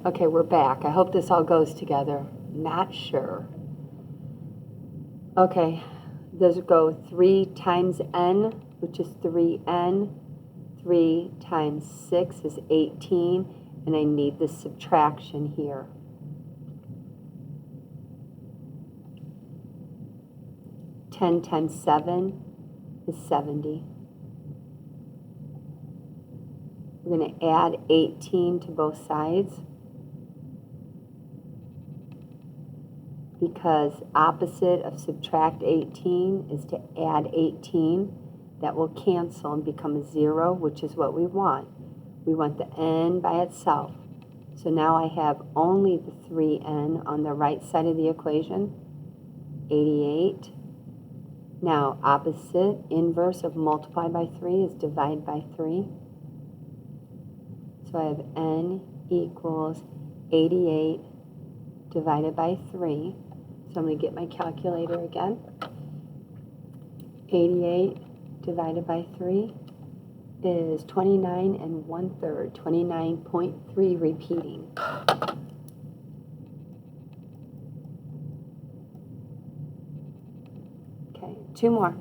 Okay, we're back. I hope this all goes together. Not sure. Okay, does it go 3 times n, which is 3n. 3 times 6 is 18, and I need the subtraction here. Ten times 7 is 70. We're going to add 18 to both sides, because opposite of subtract 18 is to add 18. That will cancel and become a 0, which is what we want. We want the n by itself. So now I have only the 3n on the right side of the equation, 88. Now, opposite, inverse of multiply by 3 is divide by 3. So I have n equals 88 divided by 3. So I'm going to get my calculator again. 88 divided by 3 is 29 1/3, 29.3 repeating. Okay, 2 more.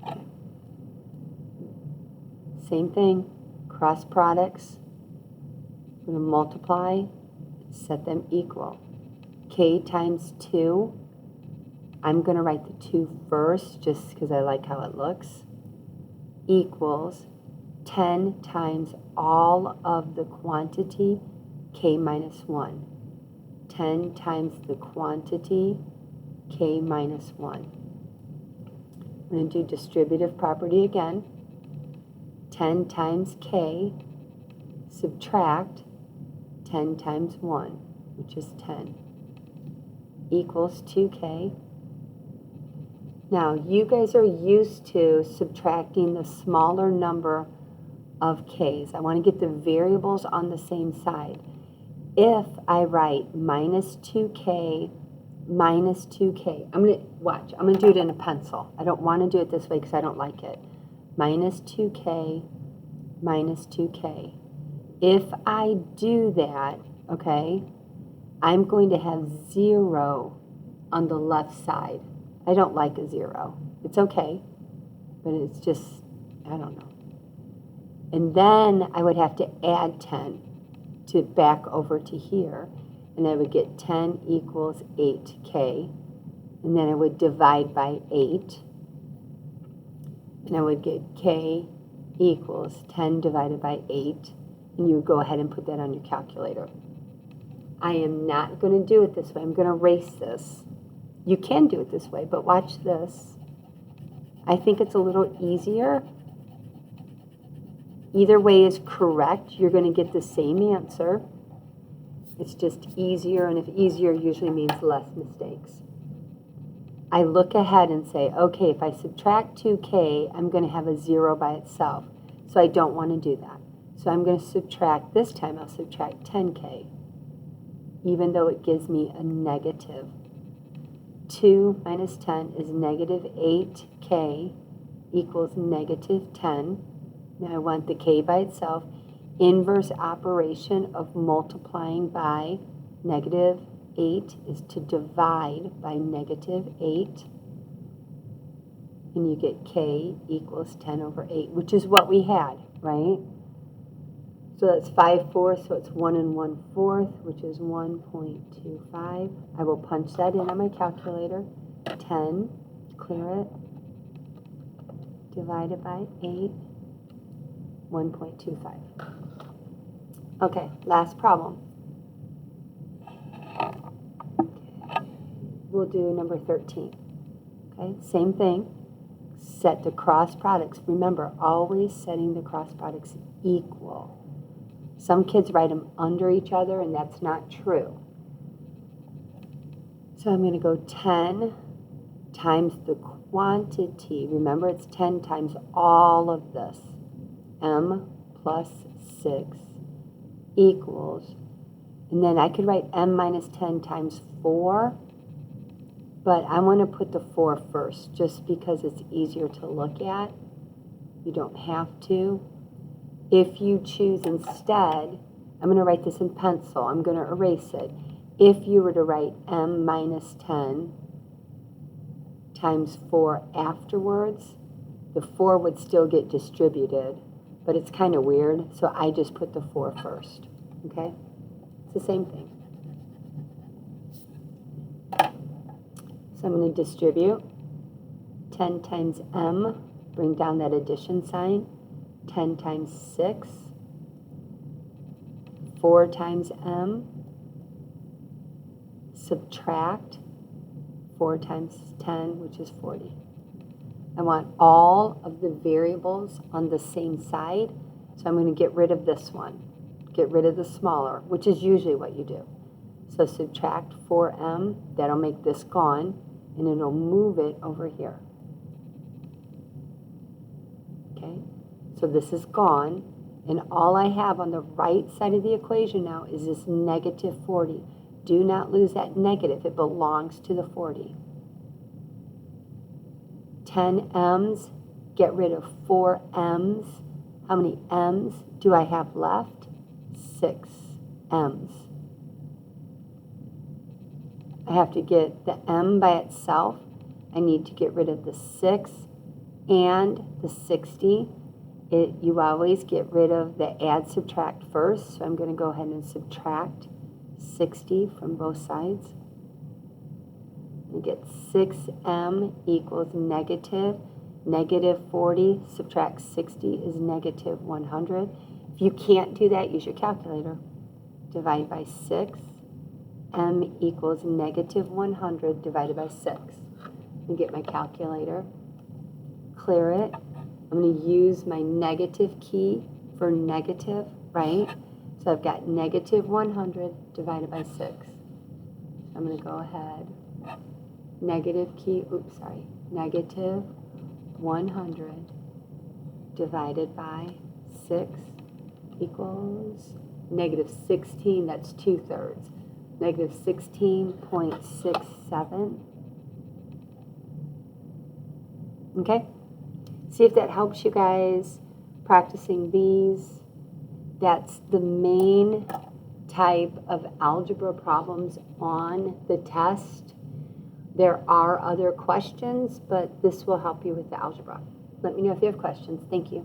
Okay. Same thing, cross products. I'm going to multiply, set them equal. K times 2, I'm going to write the 2 first just because I like how it looks, equals 10 times all of the quantity, k minus 1. 10 times the quantity, k minus 1. I'm going to do distributive property again. 10 times k, subtract 10 times 1, which is 10, equals 2k. Now, you guys are used to subtracting the smaller number of k's. I want to get the variables on the same side. If I write minus 2k minus 2k, I'm going to do it in a pencil. I don't want to do it this way because I don't like it. Minus 2k minus 2k. If I do that, okay, I'm going to have 0 on the left side. I don't like a 0. It's okay, but it's just, I don't know. And then I would have to add 10 to back over to here, and I would get 10 equals 8k, and then I would divide by 8, and I would get k equals 10 divided by 8, and you would go ahead and put that on your calculator. I am not going to do it this way. I'm going to erase this. You can do it this way, but watch this. I think it's a little easier. Either way is correct. You're going to get the same answer. It's just easier, and if easier usually means less mistakes. I look ahead and say, okay, if I subtract 2k, I'm going to have a 0 by itself. So I don't want to do that. So I'm going to subtract, this time I'll subtract 10k, even though it gives me a negative. 2 minus 10 is negative 8k equals negative 10. Now I want the k by itself. Inverse operation of multiplying by negative 8 is to divide by negative 8. And you get k equals 10 over 8, which is what we had, right? So that's 5/4, so it's 1 1/4, which is 1.25. I will punch that in on my calculator. 10, clear it, divided by 8, 1.25. Okay, last problem. We'll do number 13. Okay, same thing. Set the cross products. Remember, always setting the cross products equal. Some kids write them under each other, and that's not true. So I'm going to go 10 times the quantity. Remember, it's 10 times all of this. M plus 6 equals, and then I could write m minus 10 times 4, but I want to put the 4 first just because it's easier to look at. You don't have to. If you choose instead, I'm going to write this in pencil. I'm going to erase it. If you were to write m minus 10 times 4 afterwards, the 4 would still get distributed, but it's kind of weird, so I just put the 4 first, okay? It's the same thing. So I'm going to distribute 10 times m, bring down that addition sign, 10 times 6, 4 times m, subtract 4 times 10, which is 40. I want all of the variables on the same side, so I'm going to get rid of this one. Get rid of the smaller, which is usually what you do. So subtract 4m, that'll make this gone, and it'll move it over here. Okay, so this is gone, and all I have on the right side of the equation now is this negative 40. Do not lose that negative, it belongs to the 40. 10 m's, get rid of 4 m's. How many m's do I have left? 6 m's. I have to get the m by itself. I need to get rid of the 6 and the 60. You always get rid of the add subtract first, so I'm going to go ahead and subtract 60 from both sides. You get 6m equals negative 40, subtract 60 is negative 100. If you can't do that, use your calculator. Divide by 6. M equals negative 100 divided by 6. Let me get my calculator. Clear it. I'm going to use my negative key for negative, right? So I've got negative 100 divided by 6. I'm going to go ahead. Negative key, negative 100 divided by 6 equals negative 16, that's 2/3. Negative 16.67. Okay? See if that helps you guys practicing these. That's the main type of algebra problems on the test. There are other questions, but this will help you with the algebra. Let me know if you have questions. Thank you.